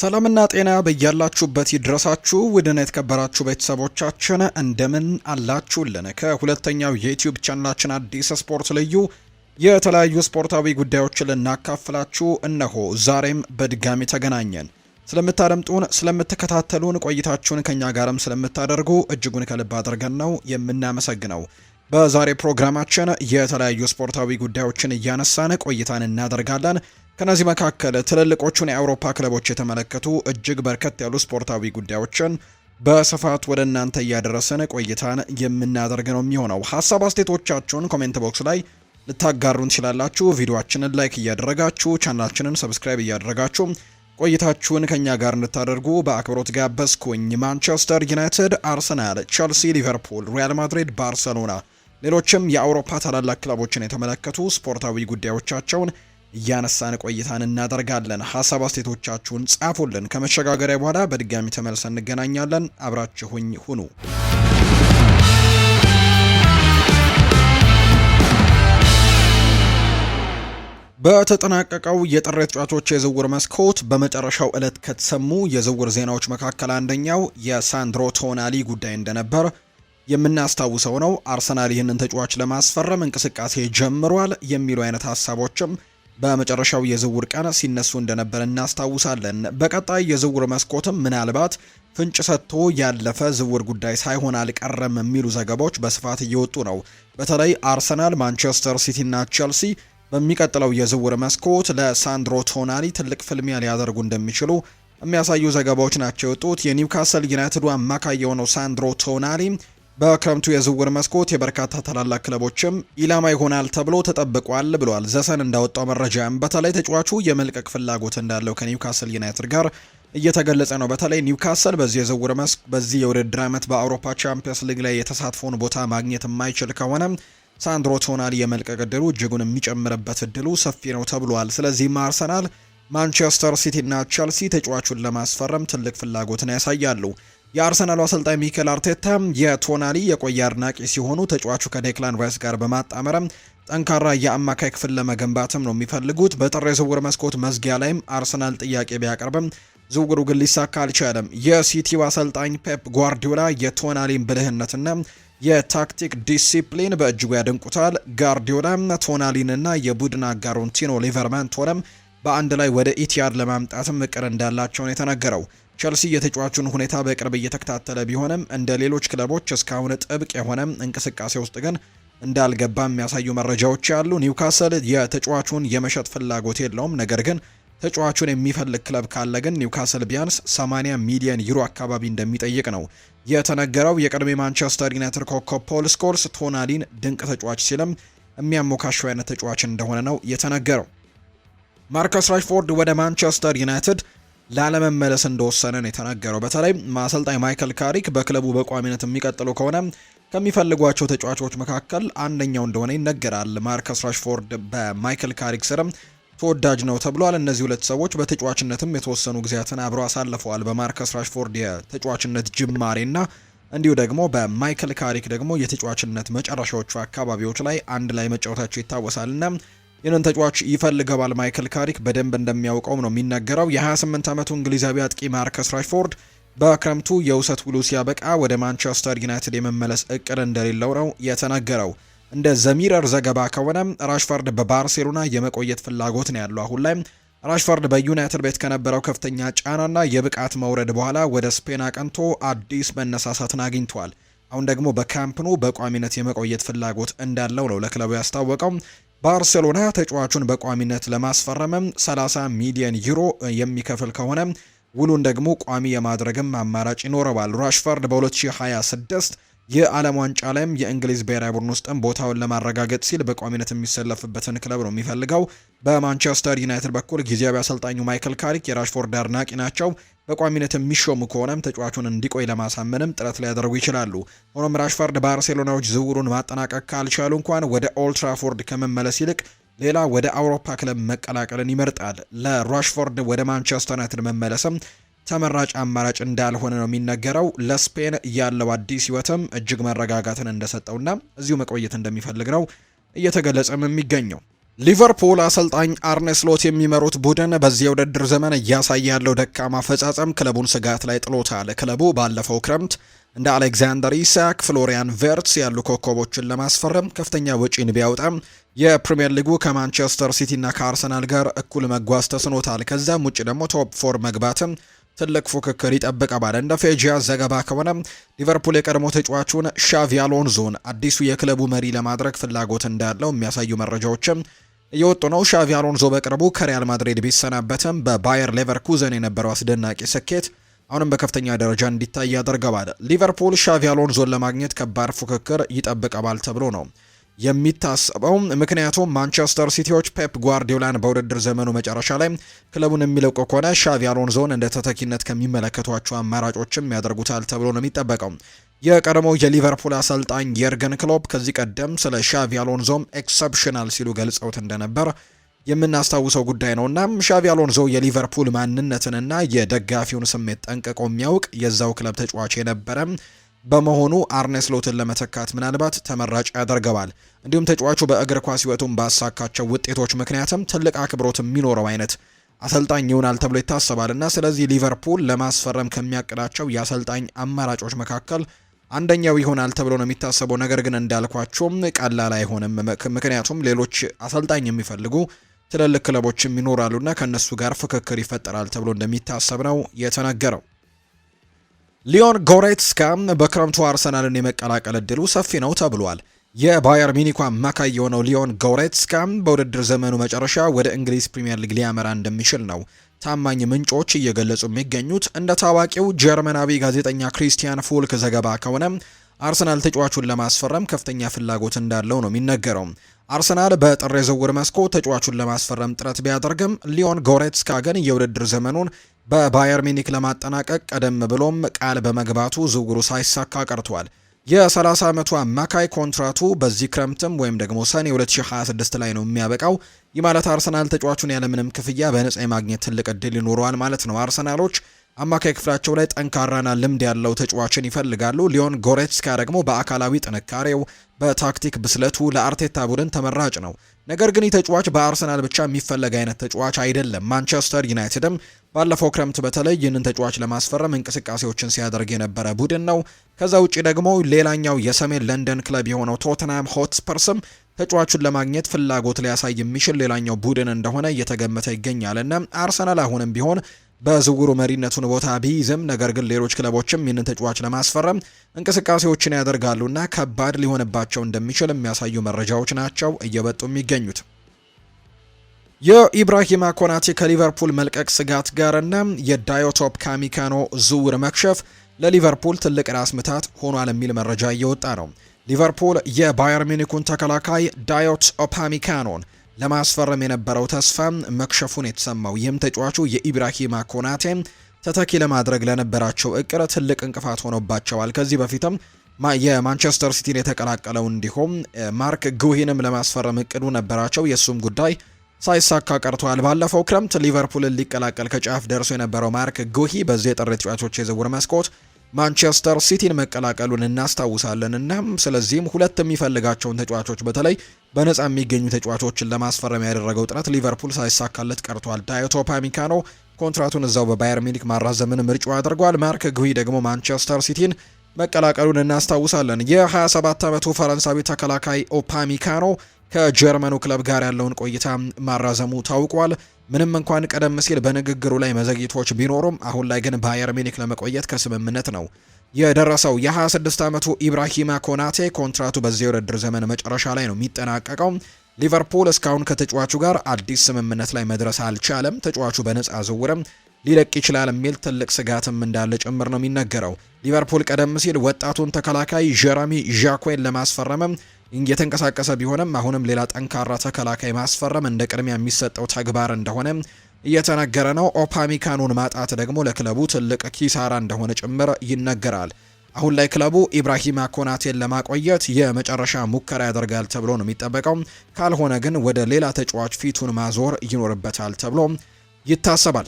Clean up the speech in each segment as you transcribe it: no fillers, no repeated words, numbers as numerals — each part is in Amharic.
ሰላምና ጤና በያላችሁበት ይድረሳችሁ ውድና የተከበራችሁ ቤተሰቦቻችን እንደምን አላችሁልን? ከሁለተኛው የዩቲዩብ ቻናላችን አዲስ ስፖርት ልዩ የተለያዩ ስፖርታዊ ጉዳዮችን ልናካፍላችሁ እነሆ ዛሬም በድጋሚ ተገናኘን። ስለምታደምጡን፣ ስለምትከታተሉን፣ ቆይታችሁን ከኛ ጋርም ስለምታደርጉ እጅጉን ከልብ አድርገን ነው የምናመሰግነው። በዛሬ ፕሮግራማችን የተለያዩ ስፖርታዊ ጉዳዮችን እያነሳን ቆይታን እናደርጋለን። ከነዚህ መካከል ትልልቆቹን የአውሮፓ ክለቦች የተመለከቱ እጅግ በርከት ያሉ ስፖርታዊ ጉዳዮችን በስፋት ወደ እናንተ እያደረስን ቆይታን የምናደርግ ነው የሚሆነው። ሀሳብ አስተያየቶቻችሁን ኮሜንት ቦክስ ላይ ልታጋሩን ትችላላችሁ። ቪዲዮአችንን ላይክ እያደረጋችሁ ቻናላችንን ሰብስክራይብ እያደረጋችሁ ቆይታችሁን ከኛ ጋር እንድታደርጉ በአክብሮት ጋበዝኩኝ። ማንቸስተር ዩናይትድ፣ አርሰናል፣ ቸልሲ፣ ሊቨርፑል፣ ሪያል ማድሪድ፣ ባርሰሎና ሌሎችም የአውሮፓ ታላላቅ ክለቦችን የተመለከቱ ስፖርታዊ ጉዳዮቻቸውን እያነሳን ቆይታን እናደርጋለን። ሀሳብ አስተያየቶቻችሁን ጻፉልን። ከመሸጋገሪያ በኋላ በድጋሚ ተመልሰን እንገናኛለን። አብራችሁኝ ሁኑ። በተጠናቀቀው የጥር ተጫዋቾች የዝውውር መስኮት በመጨረሻው ዕለት ከተሰሙ የዝውውር ዜናዎች መካከል አንደኛው የሳንድሮ ቶናሊ ጉዳይ እንደነበር የምናስታውሰው ነው። አርሰናል ይህንን ተጫዋች ለማስፈረም እንቅስቃሴ ጀምሯል የሚሉ አይነት ሀሳቦችም በመጨረሻው የዝውውር ቀን ሲነሱ እንደነበር እናስታውሳለን። በቀጣይ የዝውውር መስኮትም ምናልባት ፍንጭ ሰጥቶ ያለፈ ዝውውር ጉዳይ ሳይሆን አልቀረም የሚሉ ዘገባዎች በስፋት እየወጡ ነው። በተለይ አርሰናል፣ ማንቸስተር ሲቲ እና ቼልሲ በሚቀጥለው የዝውውር መስኮት ለሳንድሮ ቶናሊ ትልቅ ፍልሚያ ሊያደርጉ እንደሚችሉ የሚያሳዩ ዘገባዎች ናቸው የወጡት። የኒውካስል ዩናይትዱ አማካይ የሆነው ሳንድሮ ቶናሊ በክረምቱ የዝውውር መስኮት የበርካታ ታላላቅ ክለቦችም ኢላማ ይሆናል ተብሎ ተጠብቋል ብሏል። ዘሰን እንዳወጣው መረጃም በተለይ ተጫዋቹ የመልቀቅ ፍላጎት እንዳለው ከኒውካስል ዩናይትድ ጋር እየተገለጸ ነው። በተለይ ኒውካስል በዚህ የውድድር ዓመት በአውሮፓ ቻምፒየንስ ሊግ ላይ የተሳትፎን ቦታ ማግኘት የማይችል ከሆነ ሳንድሮ ቶናሊ የመልቀቅ እድሉ እጅጉን የሚጨምርበት እድሉ ሰፊ ነው ተብሏል። ስለዚህም አርሰናል፣ ማንቸስተር ሲቲ እና ቸልሲ ተጫዋቹን ለማስፈረም ትልቅ ፍላጎትን ያሳያሉ። የአርሰናሉ አሰልጣኝ ሚኬል አርቴታ የቶናሊ የቆየ አድናቂ ሲሆኑ ተጫዋቹ ከዴክላን ራይስ ጋር በማጣመረም ጠንካራ የአማካይ ክፍል ለመገንባትም ነው የሚፈልጉት። በጥር የዝውውር መስኮት መዝጊያ ላይም አርሰናል ጥያቄ ቢያቀርብም ዝውውሩ ግን ሊሳካ አልቻለም። የሲቲው አሰልጣኝ ፔፕ ጓርዲዮላ የቶናሊን ብልህነትና የታክቲክ ዲሲፕሊን በእጅጉ ያደንቁታል። ጋርዲዮላ ቶናሊንና የቡድን አጋሩን ቲኖ ሊቨርማንቶንም በአንድ ላይ ወደ ኢቲያድ ለማምጣትም እቅድ እንዳላቸው ነው የተነገረው። ቸልሲ የተጫዋቹን ሁኔታ በቅርብ እየተከታተለ ቢሆንም እንደ ሌሎች ክለቦች እስካሁን ጥብቅ የሆነ እንቅስቃሴ ውስጥ ግን እንዳልገባ የሚያሳዩ መረጃዎች ያሉ። ኒውካስል የተጫዋቹን የመሸጥ ፍላጎት የለውም። ነገር ግን ተጫዋቹን የሚፈልግ ክለብ ካለ ግን ኒውካስል ቢያንስ 80 ሚሊዮን ዩሮ አካባቢ እንደሚጠይቅ ነው የተነገረው። የቀድሞ ማንቸስተር ዩናይትድ ኮከብ ፖል ስኮልስ ቶናሊን ድንቅ ተጫዋች ሲልም የሚያሞካሸው አይነት ተጫዋች እንደሆነ ነው የተነገረው። ማርከስ ራሽፎርድ ወደ ማንቸስተር ዩናይትድ ላለመመለስ እንደወሰነ ነው የተነገረው። በተለይ አሰልጣኝ ማይክል ካሪክ በክለቡ በቋሚነት የሚቀጥሉ ከሆነ ከሚፈልጓቸው ተጫዋቾች መካከል አንደኛው እንደሆነ ይነገራል። ማርከስ ራሽፎርድ በማይክል ካሪክ ስርም ተወዳጅ ነው ተብሏል። እነዚህ ሁለት ሰዎች በተጫዋችነትም የተወሰኑ ጊዜያትን አብረው አሳልፈዋል። በማርከስ ራሽፎርድ የተጫዋችነት ጅማሬና እንዲሁ ደግሞ በማይክል ካሪክ ደግሞ የተጫዋችነት መጨረሻዎቹ አካባቢዎች ላይ አንድ ላይ መጫወታቸው ይታወሳልና ይህንን ተጫዋች ይፈልገዋል። ማይክል ካሪክ በደንብ እንደሚያውቀው ነው የሚነገረው። የ28 ዓመቱ እንግሊዛዊ አጥቂ ማርከስ ራሽፎርድ በክረምቱ የውሰት ውሉ ሲያበቃ ወደ ማንቸስተር ዩናይትድ የመመለስ እቅድ እንደሌለው ነው የተነገረው። እንደ ዘሚረር ዘገባ ከሆነ ራሽፎርድ በባርሴሎና የመቆየት ፍላጎት ነው ያለው። አሁን ላይ ራሽፎርድ በዩናይትድ ቤት ከነበረው ከፍተኛ ጫናና የብቃት መውረድ በኋላ ወደ ስፔን አቀንቶ አዲስ መነሳሳትን አግኝቷል። አሁን ደግሞ በካምፕኑ በቋሚነት የመቆየት ፍላጎት እንዳለው ነው ለክለቡ ያስታወቀው። ባርሴሎና ተጫዋቹን በቋሚነት ለማስፈረምም 30 ሚሊዮን ዩሮ የሚከፍል ከሆነ ውሉን ደግሞ ቋሚ የማድረግም አማራጭ ይኖረዋል። ራሽፎርድ በ2026 የዓለም ዋንጫ ላይም የእንግሊዝ ብሔራዊ ቡድን ውስጥም ቦታውን ለማረጋገጥ ሲል በቋሚነት የሚሰለፍበትን ክለብ ነው የሚፈልገው። በማንቸስተር ዩናይትድ በኩል ጊዜያዊ አሰልጣኙ ማይክል ካሪክ የራሽፎርድ አድናቂ ናቸው። በቋሚነት የሚሾሙ ከሆነም ተጫዋቹን እንዲቆይ ለማሳመንም ጥረት ሊያደርጉ ይችላሉ። ሆኖም ራሽፎርድ ባርሴሎናዎች ዝውውሩን ማጠናቀቅ ካልቻሉ እንኳን ወደ ኦልድ ትራፎርድ ከመመለስ ይልቅ ሌላ ወደ አውሮፓ ክለብ መቀላቀልን ይመርጣል። ለራሽፎርድ ወደ ማንቸስተር ዩናይትድ መመለስም ተመራጭ አማራጭ እንዳልሆነ ነው የሚነገረው። ለስፔን ያለው አዲስ ህይወትም እጅግ መረጋጋትን እንደሰጠውና እዚሁ መቆየት እንደሚፈልግ ነው እየተገለጸም የሚገኘው። ሊቨርፑል አሰልጣኝ አርኔ ስሎት የሚመሩት ቡድን በዚህ የውድድር ዘመን እያሳየ ያለው ደካማ አፈጻጸም ክለቡን ስጋት ላይ ጥሎታል። ክለቡ ባለፈው ክረምት እንደ አሌክዛንደር ኢሳክ፣ ፍሎሪያን ቨርትስ ያሉ ኮከቦችን ለማስፈረም ከፍተኛ ወጪን ቢያወጣም የፕሪሚየር ሊጉ ከማንቸስተር ሲቲ እና ከአርሰናል ጋር እኩል መጓዝ ተስኖታል። ከዛም ውጭ ደግሞ ቶፕ 4 መግባትም ትልቅ ፉክክር ይጠብቃል። እንደ ፌጂያ ዘገባ ከሆነ ሊቨርፑል የቀድሞ ተጫዋቹን ሻቪ አሎንዞን አዲሱ የክለቡ መሪ ለማድረግ ፍላጎት እንዳለው የሚያሳዩ መረጃዎችም እየወጡ ነው። ሻቪ አሎንዞ በቅርቡ ከሪያል ማድሪድ ቢሰናበትም በባየር ሌቨርኩዘን የነበረው አስደናቂ ስኬት አሁንም በከፍተኛ ደረጃ እንዲታይ ያደርገዋል። ሊቨርፑል ሻቪ አሎንዞን ለማግኘት ከባድ ፉክክር ይጠብቃል ተብሎ ነው የሚታሰበው። ምክንያቱም ማንቸስተር ሲቲዎች ፔፕ ጓርዲዮላን በውድድር ዘመኑ መጨረሻ ላይ ክለቡን የሚለቁ ከሆነ ሻቪ አሎንዞን እንደ ተተኪነት ከሚመለከቷቸው አማራጮችም ያደርጉታል ተብሎ ነው የሚጠበቀው። የቀድሞው የሊቨርፑል አሰልጣኝ የርገን ክሎፕ ከዚህ ቀደም ስለ ሻቪ አሎንዞም ኤክሰፕሽናል ሲሉ ገልጸውት እንደነበር የምናስታውሰው ጉዳይ ነውና ሻቪ አሎንዞ የሊቨርፑል ማንነትንና የደጋፊውን ስሜት ጠንቅቆ የሚያውቅ የዛው ክለብ ተጫዋች የነበረ በመሆኑ አርኔ ስሎትን ለመተካት ምናልባት ተመራጭ ያደርገዋል። እንዲሁም ተጫዋቹ በእግር ኳስ ሕይወቱን ባሳካቸው ውጤቶች ምክንያትም ትልቅ አክብሮት የሚኖረው አይነት አሰልጣኝ ይሆናል ተብሎ ይታሰባልና ስለዚህ ሊቨርፑል ለማስፈረም ከሚያቅዳቸው የአሰልጣኝ አማራጮች መካከል አንደኛው ይሆናል ተብሎ ነው የሚታሰበው። ነገር ግን እንዳልኳቸውም ቀላል አይሆንም። ምክንያቱም ሌሎች አሰልጣኝ የሚፈልጉ ትልልቅ ክለቦችም ይኖራሉና ከነሱ ጋር ፍክክር ይፈጠራል ተብሎ እንደሚታሰብ ነው የተነገረው። ሊዮን ጎሬትስካ በክረምቱ አርሰናልን የመቀላቀል እድሉ ሰፊ ነው ተብሏል። የባየር ሚኒኩ አማካይ የሆነው ሊዮን ጎሬትስካ በውድድር ዘመኑ መጨረሻ ወደ እንግሊዝ ፕሪምየር ሊግ ሊያመራ እንደሚችል ነው ታማኝ ምንጮች እየገለጹ የሚገኙት። እንደ ታዋቂው ጀርመናዊ ጋዜጠኛ ክሪስቲያን ፉልክ ዘገባ ከሆነ አርሰናል ተጫዋቹን ለማስፈረም ከፍተኛ ፍላጎት እንዳለው ነው የሚነገረው። አርሰናል በጥር የዝውውር መስኮት ተጫዋቹን ለማስፈረም ጥረት ቢያደርግም ሊዮን ጎሬትስካ ግን የውድድር ዘመኑን በባየር ሚኒክ ለማጠናቀቅ ቀደም ብሎም ቃል በመግባቱ ዝውውሩ ሳይሳካ ቀርቷል። የ30 ዓመቱ አማካይ ኮንትራቱ በዚህ ክረምትም ወይም ደግሞ ሰኔ 2026 ላይ ነው የሚያበቃው። ይህ ማለት አርሰናል ተጫዋቹን ያለምንም ክፍያ በነጻ የማግኘት ትልቅ እድል ይኖረዋል ማለት ነው። አርሰናሎች አማካይ ክፍላቸው ላይ ጠንካራና ልምድ ያለው ተጫዋችን ይፈልጋሉ። ሊዮን ጎሬትስካ ደግሞ በአካላዊ ጥንካሬው፣ በታክቲክ ብስለቱ ለአርቴታ ቡድን ተመራጭ ነው። ነገር ግን ይህ ተጫዋች በአርሰናል ብቻ የሚፈለግ አይነት ተጫዋች አይደለም። ማንቸስተር ዩናይትድም ባለፈው ክረምት በተለይ ይህንን ተጫዋች ለማስፈረም እንቅስቃሴዎችን ሲያደርግ የነበረ ቡድን ነው። ከዛ ውጪ ደግሞ ሌላኛው የሰሜን ለንደን ክለብ የሆነው ቶተንሃም ሆትስፐርስም ተጫዋቹን ለማግኘት ፍላጎት ሊያሳይ የሚችል ሌላኛው ቡድን እንደሆነ እየተገመተ ይገኛልና አርሰናል አሁንም ቢሆን በዝውውሩ መሪነቱን ቦታ ቢይዝም ነገር ግን ሌሎች ክለቦችም ይህንን ተጫዋች ለማስፈረም እንቅስቃሴዎችን ያደርጋሉና ከባድ ሊሆንባቸው እንደሚችል የሚያሳዩ መረጃዎች ናቸው እየወጡ የሚገኙት። የኢብራሂማ ኮናቴ ከሊቨርፑል መልቀቅ ስጋት ጋርና የዳዮቶፕ ካሚካኖ ዝውውር መክሸፍ ለሊቨርፑል ትልቅ ራስ ምታት ሆኗል የሚል መረጃ እየወጣ ነው። ሊቨርፑል የባየር ሚኒኩን ተከላካይ ዳዮት ኦፓሚካኖን ለማስፈረም የነበረው ተስፋ መክሸፉን የተሰማው ይህም ተጫዋቹ የኢብራሂማ ኮናቴ ተተኪ ለማድረግ ለነበራቸው እቅድ ትልቅ እንቅፋት ሆኖባቸዋል። ከዚህ በፊትም የማንቸስተር ሲቲን የተቀላቀለው እንዲሁም ማርክ ጉሂንም ለማስፈረም እቅዱ ነበራቸው። የእሱም ጉዳይ ሳይሳካ ቀርቷል። ባለፈው ክረምት ሊቨርፑልን ሊቀላቀል ከጫፍ ደርሶ የነበረው ማርክ ጉሂ በዚህ የጥር ተጫዋቾች የዝውውር መስኮት ማንቸስተር ሲቲን መቀላቀሉን እናስታውሳለን እና ስለዚህም ሁለት የሚፈልጋቸውን ተጫዋቾች በተለይ በነፃ የሚገኙ ተጫዋቾችን ለማስፈረም ያደረገው ጥረት ሊቨርፑል ሳይሳካለት ቀርቷል። ዳዮቶ ኡፓሜካኖ ኮንትራቱን እዛው በባየር ሚኒክ ማራዘምን ምርጫው አድርጓል። ማርክ ጉሂ ደግሞ ማንቸስተር ሲቲን መቀላቀሉን እናስታውሳለን። የ27 ዓመቱ ፈረንሳዊ ተከላካይ ኡፓሜካኖ ከጀርመኑ ክለብ ጋር ያለውን ቆይታ ማራዘሙ ታውቋል። ምንም እንኳን ቀደም ሲል በንግግሩ ላይ መዘግየቶች ቢኖሩም አሁን ላይ ግን ባየር ሚኒክ ለመቆየት ከስምምነት ነው የደረሰው። የ26 ዓመቱ ኢብራሂማ ኮናቴ ኮንትራቱ በዚህ የውድድር ዘመን መጨረሻ ላይ ነው የሚጠናቀቀው። ሊቨርፑል እስካሁን ከተጫዋቹ ጋር አዲስ ስምምነት ላይ መድረስ አልቻለም። ተጫዋቹ በነፃ ዝውውርም ሊለቅ ይችላል የሚል ትልቅ ስጋትም እንዳለ ጭምር ነው የሚነገረው። ሊቨርፑል ቀደም ሲል ወጣቱን ተከላካይ ጀረሚ ዣኩዌን ለማስፈረምም እየተንቀሳቀሰ ቢሆንም አሁንም ሌላ ጠንካራ ተከላካይ ማስፈረም እንደ ቅድሚያ የሚሰጠው ተግባር እንደሆነ እየተነገረ ነው። ኦፓሚካኑን ማጣት ደግሞ ለክለቡ ትልቅ ኪሳራ እንደሆነ ጭምር ይነገራል። አሁን ላይ ክለቡ ኢብራሂማ ኮናቴን ለማቆየት የመጨረሻ ሙከራ ያደርጋል ተብሎ ነው የሚጠበቀው። ካልሆነ ግን ወደ ሌላ ተጫዋች ፊቱን ማዞር ይኖርበታል ተብሎ ይታሰባል።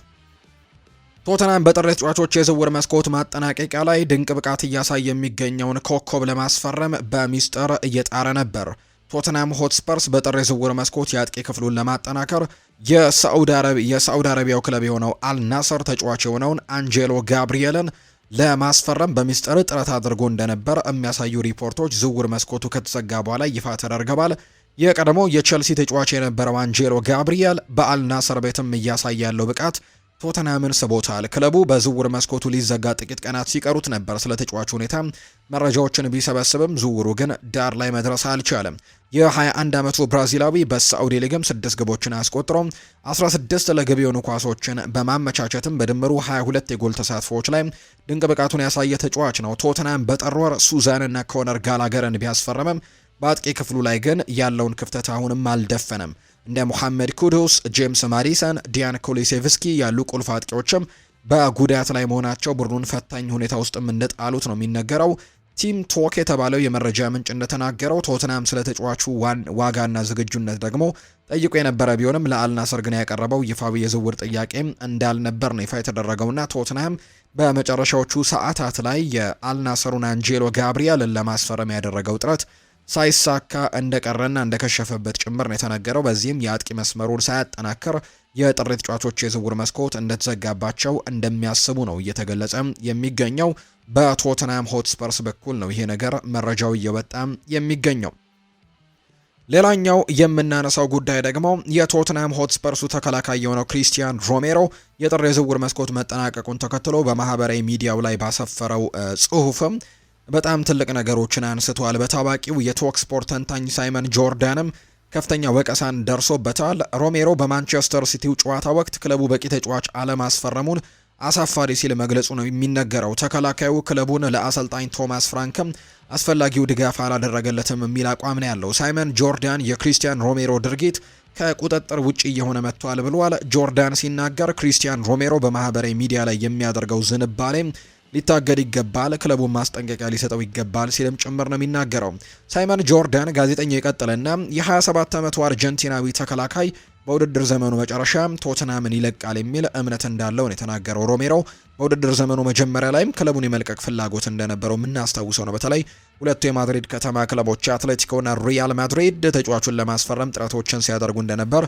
ቶተናም በጥር ተጫዋቾች የዝውውር መስኮት ማጠናቀቂያ ላይ ድንቅ ብቃት እያሳየ የሚገኘውን ኮከብ ለማስፈረም በሚስጥር እየጣረ ነበር። ቶተንሃም ሆትስፐርስ በጥር የዝውውር መስኮት የአጥቂ ክፍሉን ለማጠናከር የሳዑዲ አረቢያው ክለብ የሆነው አልናስር ተጫዋች የሆነውን አንጄሎ ጋብሪኤልን ለማስፈረም በሚስጥር ጥረት አድርጎ እንደነበር የሚያሳዩ ሪፖርቶች ዝውውር መስኮቱ ከተዘጋ በኋላ ይፋ ተደርገዋል። የቀድሞ የቼልሲ ተጫዋች የነበረው አንጄሎ ጋብሪኤል በአልናስር ቤትም እያሳየ ያለው ብቃት ቶተንሃምን ስቦታል። ክለቡ በዝውውር መስኮቱ ሊዘጋ ጥቂት ቀናት ሲቀሩት ነበር ስለ ተጫዋቹ ሁኔታ መረጃዎችን ቢሰበስብም ዝውውሩ ግን ዳር ላይ መድረስ አልቻለም። የ21 ዓመቱ ብራዚላዊ በሳዑዲ ሊግም 6 ግቦችን አስቆጥሮ 16 ለግብ የሆኑ ኳሶችን በማመቻቸትም በድምሩ 22 የጎል ተሳትፎዎች ላይ ድንቅ ብቃቱን ያሳየ ተጫዋች ነው። ቶተንሃም በጥር ወር ሱዛንና ኮነር ጋላገርን ቢያስፈረመም በአጥቂ ክፍሉ ላይ ግን ያለውን ክፍተት አሁንም አልደፈነም። እንደ ሙሐመድ ኩዱስ፣ ጄምስ ማዲሰን፣ ዲያን ኩሉሴቭስኪ ያሉ ቁልፍ አጥቂዎችም በጉዳት ላይ መሆናቸው ቡድኑን ፈታኝ ሁኔታ ውስጥም እንደጣሉት ነው የሚነገረው። ቲም ቶክ የተባለው የመረጃ ምንጭ እንደተናገረው ቶተንሃም ስለ ተጫዋቹ ዋጋና ዝግጁነት ደግሞ ጠይቆ የነበረ ቢሆንም ለአልናስር ግን ያቀረበው ይፋዊ የዝውውር ጥያቄም እንዳልነበር ነው ይፋ የተደረገውና ቶተንሃም በመጨረሻዎቹ ሰዓታት ላይ የአልናስሩን አንጄሎ ጋብሪኤልን ለማስፈረም ያደረገው ጥረት ሳይሳካ እንደቀረና እንደከሸፈበት ጭምር ነው የተነገረው። በዚህም የአጥቂ መስመሩን ሳያጠናክር የጥር ተጫዋቾች የዝውውር መስኮት እንደተዘጋባቸው እንደሚያስቡ ነው እየተገለጸ የሚገኘው። በቶተንሃም ሆትስፐርስ በኩል ነው ይሄ ነገር መረጃው እየወጣ የሚገኘው። ሌላኛው የምናነሳው ጉዳይ ደግሞ የቶተንሃም ሆትስፐርሱ ተከላካይ የሆነው ክሪስቲያን ሮሜሮ የጥር የዝውውር መስኮት መጠናቀቁን ተከትሎ በማህበራዊ ሚዲያው ላይ ባሰፈረው ጽሁፍም በጣም ትልቅ ነገሮችን አንስቷል። በታዋቂው የቶክ ስፖርት ተንታኝ ሳይመን ጆርዳንም ከፍተኛ ወቀሳን ደርሶበታል። ሮሜሮ በማንቸስተር ሲቲው ጨዋታ ወቅት ክለቡ በቂ ተጫዋች አለማስፈረሙን አሳፋሪ ሲል መግለጹ ነው የሚነገረው። ተከላካዩ ክለቡን ለአሰልጣኝ ቶማስ ፍራንክም አስፈላጊው ድጋፍ አላደረገለትም የሚል አቋም ነው ያለው። ሳይመን ጆርዳን የክሪስቲያን ሮሜሮ ድርጊት ከቁጥጥር ውጪ እየሆነ መጥቷል ብሏል። ጆርዳን ሲናገር ክሪስቲያን ሮሜሮ በማህበራዊ ሚዲያ ላይ የሚያደርገው ዝንባሌ ሊታገድ ይገባል፣ ክለቡን ማስጠንቀቂያ ሊሰጠው ይገባል ሲልም ጭምር ነው የሚናገረው። ሳይመን ጆርዳን ጋዜጠኛው የቀጠለና የ27 ዓመቱ አርጀንቲናዊ ተከላካይ በውድድር ዘመኑ መጨረሻ ቶተንሃምን ይለቃል የሚል እምነት እንዳለው ነው የተናገረው። ሮሜሮ በውድድር ዘመኑ መጀመሪያ ላይም ክለቡን የመልቀቅ ፍላጎት እንደነበረው የምናስታውሰው ነው። በተለይ ሁለቱ የማድሪድ ከተማ ክለቦች አትሌቲኮና ሪያል ማድሪድ ተጫዋቹን ለማስፈረም ጥረቶችን ሲያደርጉ እንደነበር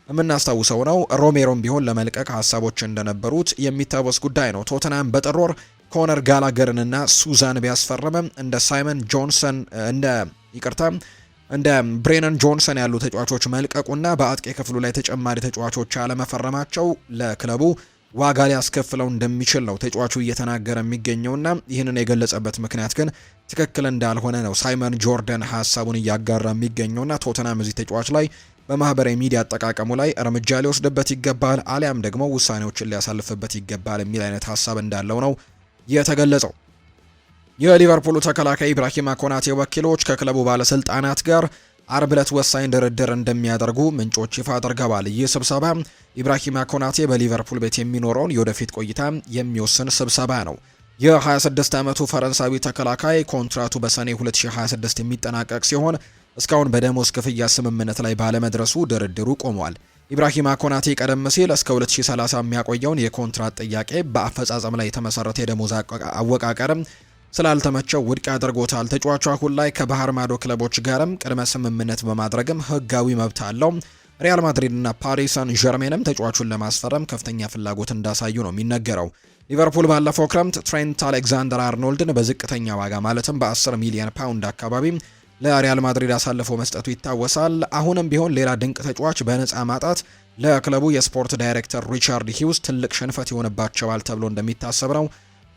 የምናስታውሰው ነው። ሮሜሮም ቢሆን ለመልቀቅ ሀሳቦች እንደነበሩት የሚታወስ ጉዳይ ነው። ቶተንሃም በጥር ወር ኮነር ጋላገርንና ሱዛን ቢያስፈረመም እንደ ሳይመን ጆንሰን እንደ ብሬነን ጆንሰን ያሉ ተጫዋቾች መልቀቁና በአጥቂ ክፍሉ ላይ ተጨማሪ ተጫዋቾች አለመፈረማቸው ለክለቡ ዋጋ ሊያስከፍለው እንደሚችል ነው ተጫዋቹ እየተናገረ የሚገኘውና ይህንን የገለጸበት ምክንያት ግን ትክክል እንዳልሆነ ነው ሳይመን ጆርዳን ሀሳቡን እያጋራ የሚገኘውና ቶተንሃም እዚህ ተጫዋች ላይ በማህበራዊ ሚዲያ አጠቃቀሙ ላይ እርምጃ ሊወስድበት ይገባል አሊያም ደግሞ ውሳኔዎችን ሊያሳልፍበት ይገባል የሚል አይነት ሀሳብ እንዳለው ነው የተገለጸው። የሊቨርፑሉ ተከላካይ ኢብራሂማ ኮናቴ ወኪሎች ከክለቡ ባለስልጣናት ጋር አርብ ዕለት ወሳኝ ድርድር እንደሚያደርጉ ምንጮች ይፋ አድርገዋል። ይህ ስብሰባ ኢብራሂማ ኮናቴ በሊቨርፑል ቤት የሚኖረውን የወደፊት ቆይታ የሚወስን ስብሰባ ነው። የ26 ዓመቱ ፈረንሳዊ ተከላካይ ኮንትራቱ በሰኔ 2026 የሚጠናቀቅ ሲሆን እስካሁን በደሞዝ ክፍያ ስምምነት ላይ ባለመድረሱ ድርድሩ ቆሟል። ኢብራሂማ ኮናቴ ቀደም ሲል እስከ 2030 የሚያቆየውን የኮንትራት ጥያቄ በአፈጻጸም ላይ የተመሰረተ የደሞዝ አወቃቀርም ስላልተመቸው ውድቅ አድርጎታል። ተጫዋቹ አሁን ላይ ከባህር ማዶ ክለቦች ጋርም ቅድመ ስምምነት በማድረግም ህጋዊ መብት አለው። ሪያል ማድሪድ እና ፓሪስ ሳን ዠርሜንም ተጫዋቹን ለማስፈረም ከፍተኛ ፍላጎት እንዳሳዩ ነው የሚነገረው። ሊቨርፑል ባለፈው ክረምት ትሬንት አሌክዛንደር አርኖልድን በዝቅተኛ ዋጋ ማለትም በ10 ሚሊዮን ፓውንድ አካባቢ ለሪያል ማድሪድ አሳልፎ መስጠቱ ይታወሳል። አሁንም ቢሆን ሌላ ድንቅ ተጫዋች በነፃ ማጣት ለክለቡ የስፖርት ዳይሬክተር ሪቻርድ ሂውስ ትልቅ ሽንፈት ይሆንባቸዋል ተብሎ እንደሚታሰብ ነው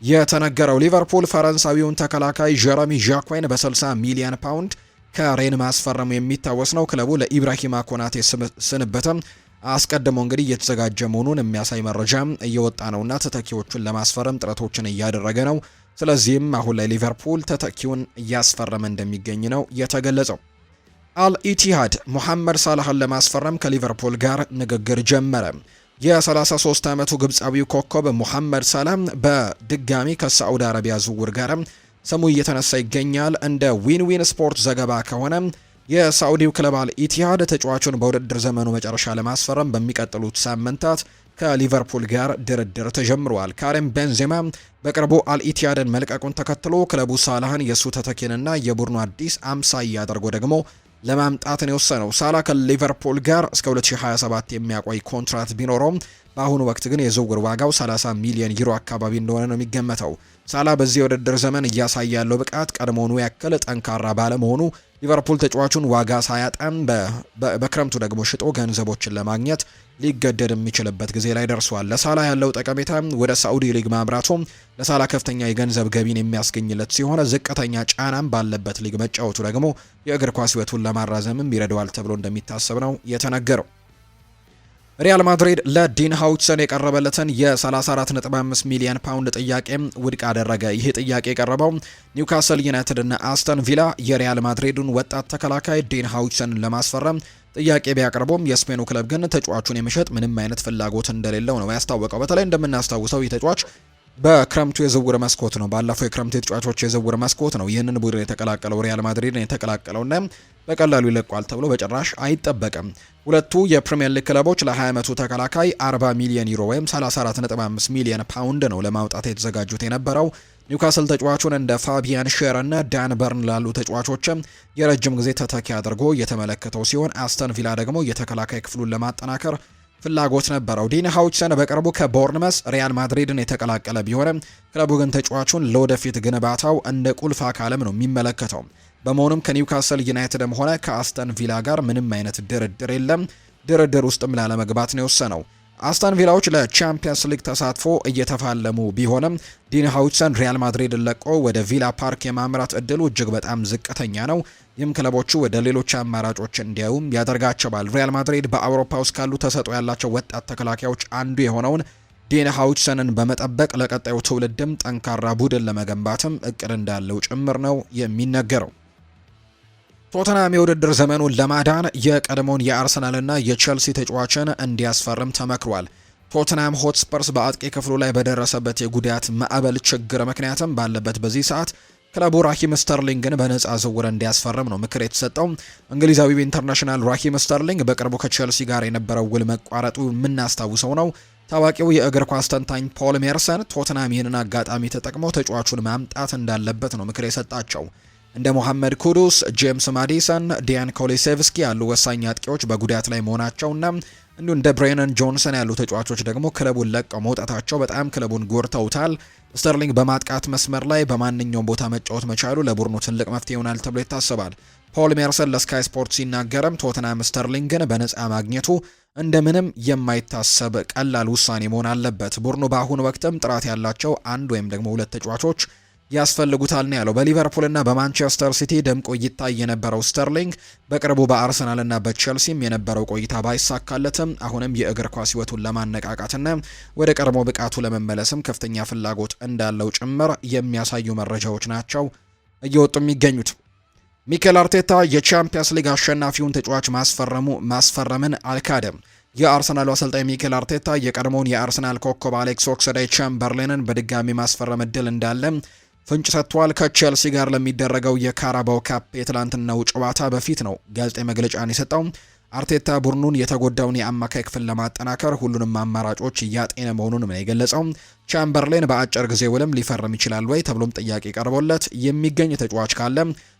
የተነገረው። ሊቨርፑል ፈረንሳዊውን ተከላካይ ጀረሚ ዣኳይን በ60 ሚሊዮን ፓውንድ ከሬን ማስፈረሙ የሚታወስ ነው። ክለቡ ለኢብራሂማ ኮናቴ ስንበትም አስቀድሞ እንግዲህ እየተዘጋጀ መሆኑን የሚያሳይ መረጃ እየወጣ ነውና ተተኪዎቹን ለማስፈረም ጥረቶችን እያደረገ ነው። ስለዚህም አሁን ላይ ሊቨርፑል ተተኪውን እያስፈረመ እንደሚገኝ ነው የተገለጸው። አልኢቲሃድ ሙሐመድ ሳላህን ለማስፈረም ከሊቨርፑል ጋር ንግግር ጀመረ። የ33 ዓመቱ ግብፃዊው ኮከብ ሙሐመድ ሳላህ በድጋሚ ከሳዑዲ አረቢያ ዝውውር ጋር ስሙ እየተነሳ ይገኛል። እንደ ዊን ስፖርት ዘገባ ከሆነ የሳዑዲው ክለብ አልኢቲሃድ ተጫዋቹን በውድድር ዘመኑ መጨረሻ ለማስፈረም በሚቀጥሉት ሳምንታት ከሊቨርፑል ጋር ድርድር ተጀምሯል። ካሪም ቤንዜማ በቅርቡ አልኢቲያድን መልቀቁን ተከትሎ ክለቡ ሳላህን የሱ ተተኪንና የቡድኑ አዲስ አምሳያ አድርጎ ደግሞ ለማምጣት ነው የወሰነው። ሳላ ከሊቨርፑል ጋር እስከ 2027 የሚያቆይ ኮንትራት ቢኖረውም በአሁኑ ወቅት ግን የዝውውር ዋጋው 30 ሚሊዮን ዩሮ አካባቢ እንደሆነ ነው የሚገመተው። ሳላ በዚህ የውድድር ዘመን እያሳየ ያለው ብቃት ቀድሞውኑ ያክል ጠንካራ ባለመሆኑ ሊቨርፑል ተጫዋቹን ዋጋ ሳያጣም በክረምቱ ደግሞ ሽጦ ገንዘቦችን ለማግኘት ሊገደድ የሚችልበት ጊዜ ላይ ደርሷል። ለሳላ ያለው ጠቀሜታ ወደ ሳዑዲ ሊግ ማምራቱ ለሳላ ከፍተኛ የገንዘብ ገቢን የሚያስገኝለት ሲሆን ዝቅተኛ ጫናም ባለበት ሊግ መጫወቱ ደግሞ የእግር ኳስ ሕይወቱን ለማራዘምም ይረዳዋል ተብሎ እንደሚታሰብ ነው የተነገረው። ሪያል ማድሪድ ለዲን ሃውችሰን የቀረበለትን የ34.5 ሚሊዮን ፓውንድ ጥያቄ ውድቅ አደረገ። ይህ ጥያቄ የቀረበው ኒውካስል ዩናይትድ እና አስተን ቪላ የሪያል ማድሪዱን ወጣት ተከላካይ ዲን ሃውችሰንን ለማስፈረም ጥያቄ ቢያቀርቡም የስፔኑ ክለብ ግን ተጫዋቹን የመሸጥ ምንም አይነት ፍላጎት እንደሌለው ነው ያስታወቀው። በተለይ እንደምናስታውሰው ይህ ተጫዋች በክረምቱ የዝውውር መስኮት ነው ባለፈው የክረምቱ የተጫዋቾች የዝውውር መስኮት ነው ይህንን ቡድን የተቀላቀለው ሪያል ማድሪድን የተቀላቀለውና በቀላሉ ይለቋል ተብሎ በጭራሽ አይጠበቅም። ሁለቱ የፕሪሚየር ሊግ ክለቦች ለ20 ዓመቱ ተከላካይ 40 ሚሊዮን ዩሮ ወይም 34.5 ሚሊዮን ፓውንድ ነው ለማውጣት የተዘጋጁት የነበረው። ኒውካስል ተጫዋቹን እንደ ፋቢያን ሼር እና ዳን በርን ላሉ ተጫዋቾችም የረጅም ጊዜ ተተኪ አድርጎ የተመለከተው ሲሆን አስተን ቪላ ደግሞ የተከላካይ ክፍሉን ለማጠናከር ፍላጎት ነበረው። ዲን ሃውችሰን በቅርቡ ከቦርንመስ ሪያል ማድሪድን የተቀላቀለ ቢሆንም ክለቡ ግን ተጫዋቹን ለወደፊት ግንባታው እንደ ቁልፍ አካልም ነው የሚመለከተው። በመሆኑም ከኒውካስል ዩናይትድም ሆነ ከአስተን ቪላ ጋር ምንም አይነት ድርድር የለም። ድርድር ውስጥም ላለመግባት ነው የወሰነው። አስተን ቪላዎች ለቻምፒየንስ ሊግ ተሳትፎ እየተፋለሙ ቢሆንም ዲን ሃውችሰን ሪያል ማድሪድን ለቆ ወደ ቪላ ፓርክ የማምራት እድሉ እጅግ በጣም ዝቅተኛ ነው። ይህም ክለቦቹ ወደ ሌሎች አማራጮች እንዲያዩም ያደርጋቸዋል። ሪያል ማድሪድ በአውሮፓ ውስጥ ካሉ ተሰጥኦ ያላቸው ወጣት ተከላካዮች አንዱ የሆነውን ዲን ሃውችሰንን በመጠበቅ ለቀጣዩ ትውልድም ጠንካራ ቡድን ለመገንባትም እቅድ እንዳለው ጭምር ነው የሚነገረው። ቶተናም የውድድር ዘመኑን ለማዳን የቀድሞውን የአርሰናልና የቼልሲ ተጫዋችን እንዲያስፈርም ተመክሯል። ቶተናም ሆትስፐርስ በአጥቂ ክፍሉ ላይ በደረሰበት የጉዳት ማዕበል ችግር ምክንያትም ባለበት በዚህ ሰዓት ክለቡ ራሂም ስተርሊንግን በነፃ ዝውውር እንዲያስፈርም ነው ምክር የተሰጠው። እንግሊዛዊው ኢንተርናሽናል ራሂም ስተርሊንግ በቅርቡ ከቼልሲ ጋር የነበረው ውል መቋረጡ የምናስታውሰው ነው። ታዋቂው የእግር ኳስ ተንታኝ ፖል ሜርሰን ቶተናም ይህንን አጋጣሚ ተጠቅሞ ተጫዋቹን ማምጣት እንዳለበት ነው ምክር የሰጣቸው። እንደ ሞሐመድ ኩዱስ፣ ጄምስ ማዲሰን፣ ዲያን ኮሊሴቭስኪ ያሉ ወሳኝ አጥቂዎች በጉዳት ላይ መሆናቸውና እንዲሁ እንደ ብሬነን ጆንሰን ያሉ ተጫዋቾች ደግሞ ክለቡን ለቀው መውጣታቸው በጣም ክለቡን ጎድተውታል። ስተርሊንግ በማጥቃት መስመር ላይ በማንኛውም ቦታ መጫወት መቻሉ ለቡድኑ ትልቅ መፍትሄ ይሆናል ተብሎ ይታሰባል። ፖል ሜርሰን ለስካይ ስፖርት ሲናገርም ቶተናም ስተርሊንግን በነፃ ማግኘቱ እንደምንም የማይታሰብ ቀላል ውሳኔ መሆን አለበት። ቡድኑ በአሁኑ ወቅትም ጥራት ያላቸው አንድ ወይም ደግሞ ሁለት ተጫዋቾች ያስፈልጉታል ነው ያለው። በሊቨርፑልና በማንቸስተር ሲቲ ደምቆ ይታይ የነበረው ስተርሊንግ በቅርቡ በአርሰናልና በቼልሲም የነበረው ቆይታ ባይሳካለትም አሁንም የእግር ኳስ ሕይወቱን ለማነቃቃትና ወደ ቀድሞ ብቃቱ ለመመለስም ከፍተኛ ፍላጎት እንዳለው ጭምር የሚያሳዩ መረጃዎች ናቸው እየወጡ የሚገኙት። ሚኬል አርቴታ የቻምፒየንስ ሊግ አሸናፊውን ተጫዋች ማስፈረምን አልካደም። የአርሰናሉ አሰልጣኝ ሚኬል አርቴታ የቀድሞውን የአርሰናል ኮከብ አሌክስ ኦክስሌድ-ቻምበርሌንን በድጋሚ ማስፈረም እድል እንዳለ ፍንጭ ሰጥቷል። ከቼልሲ ጋር ለሚደረገው የካራባው ካፕ የትላንትናው ጨዋታ በፊት ነው ጋዜጣዊ መግለጫን የሰጠው። አርቴታ ቡድኑን የተጎዳውን የአማካይ ክፍል ለማጠናከር ሁሉንም አማራጮች እያጤነ መሆኑን ነው የገለጸው። ቻምበርሌን በአጭር ጊዜ ውልም ሊፈርም ይችላል ወይ ተብሎም ጥያቄ ቀርቦለት የሚገኝ ተጫዋች ካለ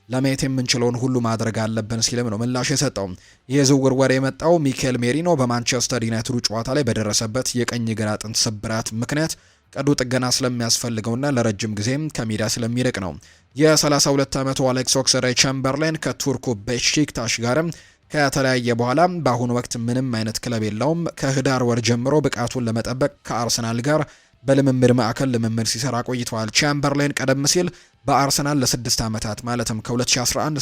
ለማየት የምንችለውን ሁሉ ማድረግ አለብን ሲልም ነው ምላሽ የሰጠው። ይህ ዝውውር ወሬ የመጣው ሚኬል ሜሪኖ በማንቸስተር ዩናይትዱ ጨዋታ ላይ በደረሰበት የቀኝ ግራ አጥንት ስብራት ምክንያት ቀዶ ጥገና ስለሚያስፈልገውና ለረጅም ጊዜም ከሜዳ ስለሚርቅ ነው። የ32 ዓመቱ አሌክስ ኦክስሌድ-ቻምበርሌን ከቱርኩ ቤሺክታሽ ጋርም ከተለያየ በኋላ በአሁኑ ወቅት ምንም አይነት ክለብ የለውም። ከህዳር ወር ጀምሮ ብቃቱን ለመጠበቅ ከአርሰናል ጋር በልምምድ ማዕከል ልምምድ ሲሰራ ቆይተዋል። ቻምበርሌን ቀደም ሲል በአርሰናል ለ6 ዓመታት ማለትም ከ2011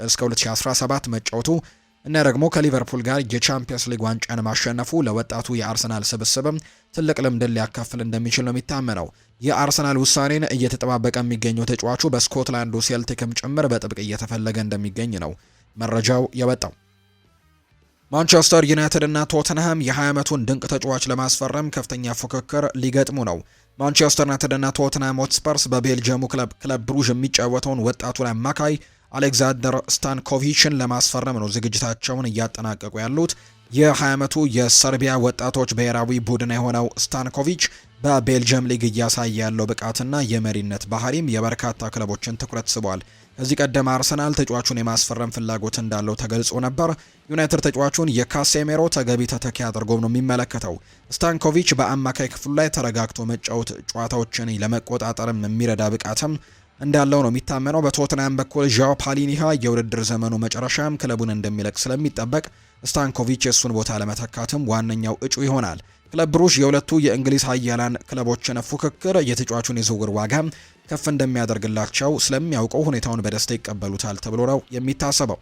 እስከ 2017 መጫወቱ እና ደግሞ ከሊቨርፑል ጋር የቻምፒየንስ ሊግ ዋንጫን ማሸነፉ ለወጣቱ የአርሰናል ስብስብም ትልቅ ልምድን ሊያካፍል እንደሚችል ነው የሚታመነው። የአርሰናል ውሳኔን እየተጠባበቀ የሚገኘው ተጫዋቹ በስኮትላንዱ ሴልቲክም ጭምር በጥብቅ እየተፈለገ እንደሚገኝ ነው መረጃው የወጣው። ማንቸስተር ዩናይትድ እና ቶተንሃም የ20 ዓመቱን ድንቅ ተጫዋች ለማስፈረም ከፍተኛ ፉክክር ሊገጥሙ ነው። ማንቸስተር ዩናይትድ እና ቶተንሃም ሆትስፐርስ በቤልጂየሙ ክለብ ብሩዥ የሚጫወተውን ወጣቱን አማካይ አሌክዛንደር ስታንኮቪችን ለማስፈረም ነው ዝግጅታቸውን እያጠናቀቁ ያሉት። የ20 ዓመቱ የሰርቢያ ወጣቶች ብሔራዊ ቡድን የሆነው ስታንኮቪች በቤልጂየም ሊግ እያሳየ ያለው ብቃትና የመሪነት ባህሪም የበርካታ ክለቦችን ትኩረት ስቧል። ከዚህ ቀደም አርሰናል ተጫዋቹን የማስፈረም ፍላጎት እንዳለው ተገልጾ ነበር። ዩናይትድ ተጫዋቹን የካሴሜሮ ተገቢ ተተኪ አድርጎም ነው የሚመለከተው። ስታንኮቪች በአማካይ ክፍሉ ላይ ተረጋግቶ መጫወት ጨዋታዎችን ለመቆጣጠርም የሚረዳ ብቃትም እንዳለው ነው የሚታመነው። በቶትናም በኩል ዣኦ ፓሊኒሃ የውድድር ዘመኑ መጨረሻም ክለቡን እንደሚለቅ ስለሚጠበቅ ስታንኮቪች የእሱን ቦታ ለመተካትም ዋነኛው እጩ ይሆናል። ክለብ ብሩዥ የሁለቱ የእንግሊዝ ኃያላን ክለቦችን ፉክክር የተጫዋቹን የዝውውር ዋጋ ከፍ እንደሚያደርግላቸው ስለሚያውቀው ሁኔታውን በደስታ ይቀበሉታል ተብሎ ነው የሚታሰበው።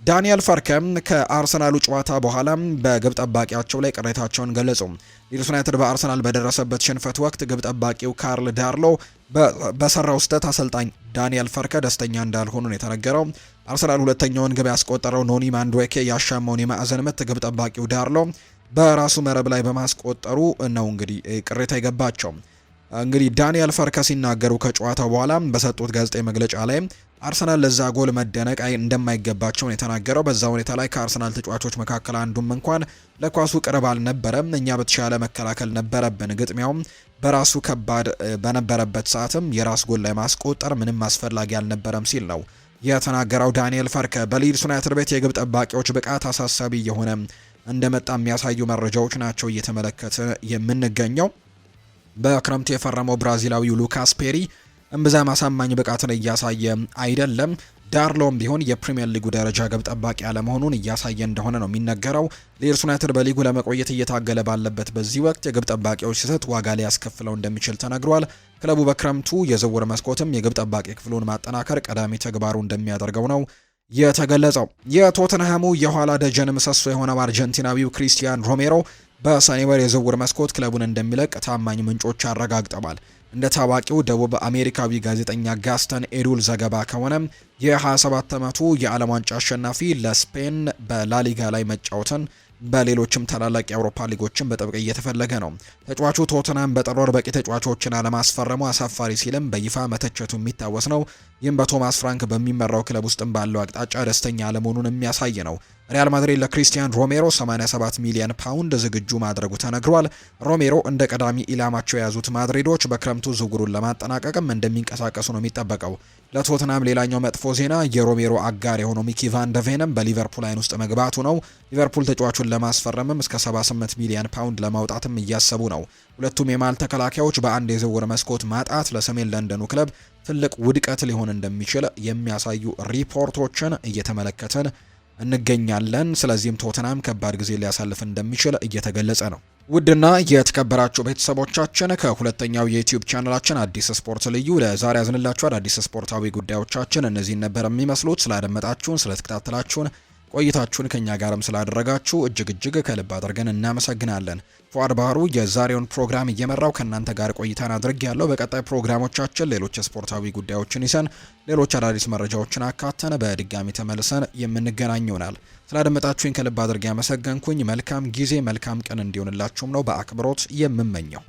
ዳንኤል ፈርከም ከአርሰናሉ ጨዋታ በኋላ በግብ ጠባቂያቸው ላይ ቅሬታቸውን ገለጹ። ሊድስ ዩናይትድ በአርሰናል በደረሰበት ሽንፈት ወቅት ግብ ጠባቂው ካርል ዳርሎ በሰራው ስህተት አሰልጣኝ ዳንኤል ፈርከ ደስተኛ እንዳልሆኑ ነው የተነገረው። አርሰናል ሁለተኛውን ግብ ያስቆጠረው ኖኒ ማንድዌኬ ያሻማውን የማዕዘን ምት ግብ ጠባቂው ዳርሎ በራሱ መረብ ላይ በማስቆጠሩ ነው እንግዲህ ቅሬታ የገባቸው። እንግዲህ ዳንኤል ፈርከ ሲናገሩ ከጨዋታው በኋላ በሰጡት ጋዜጣዊ መግለጫ ላይ አርሰናል ለዛ ጎል መደነቅ እንደማይገባቸው ነው የተናገረው። በዛ ሁኔታ ላይ ከአርሰናል ተጫዋቾች መካከል አንዱም እንኳን ለኳሱ ቅርብ አልነበረም። እኛ በተሻለ መከላከል ነበረብን። ግጥሚያውም በራሱ ከባድ በነበረበት ሰዓትም የራስ ጎል ላይ ማስቆጠር ምንም አስፈላጊ አልነበረም ሲል ነው የተናገረው ዳንኤል ፈርከ። በሊድስ ዩናይትድ ቤት የግብ ጠባቂዎች ብቃት አሳሳቢ የሆነ እንደመጣ የሚያሳዩ መረጃዎች ናቸው እየተመለከተ የምንገኘው። በክረምቱ የፈረመው ብራዚላዊው ሉካስ ፔሪ እምብዛም አሳማኝ ብቃትን እያሳየ አይደለም። ዳርሎም ቢሆን የፕሪሚየር ሊጉ ደረጃ ግብ ጠባቂ አለመሆኑን እያሳየ እንደሆነ ነው የሚነገረው። ሊድስ ዩናይትድ በሊጉ ለመቆየት እየታገለ ባለበት በዚህ ወቅት የግብ ጠባቂዎች ስህተት ዋጋ ሊያስከፍለው እንደሚችል ተነግሯል። ክለቡ በክረምቱ የዝውውር መስኮትም የግብ ጠባቂ ክፍሉን ማጠናከር ቀዳሚ ተግባሩ እንደሚያደርገው ነው የተገለጸው። የቶተንሃሙ የኋላ ደጀን ምሰሶ የሆነው አርጀንቲናዊው ክሪስቲያን ሮሜሮ በሰኔ ወር የዝውውር መስኮት ክለቡን እንደሚለቅ ታማኝ ምንጮች አረጋግጠዋል። እንደ ታዋቂው ደቡብ አሜሪካዊ ጋዜጠኛ ጋስተን ኤዱል ዘገባ ከሆነ የ27 ዓመቱ የዓለም ዋንጫ አሸናፊ ለስፔን በላሊጋ ላይ መጫወትን በሌሎችም ታላላቅ የአውሮፓ ሊጎችን በጥብቅ እየተፈለገ ነው። ተጫዋቹ ቶተንሃም በጥር ወር በቂ ተጫዋቾችን አለማስፈረሙ አሳፋሪ ሲልም በይፋ መተቸቱ የሚታወስ ነው። ይህም በቶማስ ፍራንክ በሚመራው ክለብ ውስጥም ባለው አቅጣጫ ደስተኛ አለመሆኑን የሚያሳይ ነው። ሪያል ማድሪድ ለክሪስቲያን ሮሜሮ 87 ሚሊዮን ፓውንድ ዝግጁ ማድረጉ ተነግሯል። ሮሜሮ እንደ ቀዳሚ ኢላማቸው የያዙት ማድሪዶች በክረምቱ ዝውውሩን ለማጠናቀቅም እንደሚንቀሳቀሱ ነው የሚጠበቀው። ለቶትናም ሌላኛው መጥፎ ዜና የሮሜሮ አጋር የሆነው ሚኪ ቫን ደቬንም በሊቨርፑል አይን ውስጥ መግባቱ ነው። ሊቨርፑል ተጫዋቹን ለማስፈረምም እስከ 78 ሚሊዮን ፓውንድ ለማውጣትም እያሰቡ ነው። ሁለቱም የማል ተከላካዮች በአንድ የዝውውር መስኮት ማጣት ለሰሜን ለንደኑ ክለብ ትልቅ ውድቀት ሊሆን እንደሚችል የሚያሳዩ ሪፖርቶችን እየተመለከትን እንገኛለን። ስለዚህም ቶተናም ከባድ ጊዜ ሊያሳልፍ እንደሚችል እየተገለጸ ነው። ውድና የተከበራችሁ ቤተሰቦቻችን ከሁለተኛው የዩቲዩብ ቻናላችን አዲስ ስፖርት ልዩ ለዛሬ ያዝንላችሁ አዳዲስ ስፖርታዊ ጉዳዮቻችን እነዚህን ነበር የሚመስሉት። ስላደመጣችሁን፣ ስለተከታተላችሁን ቆይታችሁን ከኛ ጋርም ስላደረጋችሁ እጅግ ከልብ አድርገን እናመሰግናለን። ፉአድ ባህሩ የዛሬውን ፕሮግራም እየመራው ከእናንተ ጋር ቆይታን አድርግ ያለው። በቀጣይ ፕሮግራሞቻችን ሌሎች ስፖርታዊ ጉዳዮችን ይዘን ሌሎች አዳዲስ መረጃዎችን አካተን በድጋሚ ተመልሰን የምንገናኝ ይሆናል። ስላደመጣችሁኝ ከልብ አድርጌ ያመሰገንኩኝ። መልካም ጊዜ መልካም ቀን እንዲሆንላችሁም ነው በአክብሮት የምመኘው።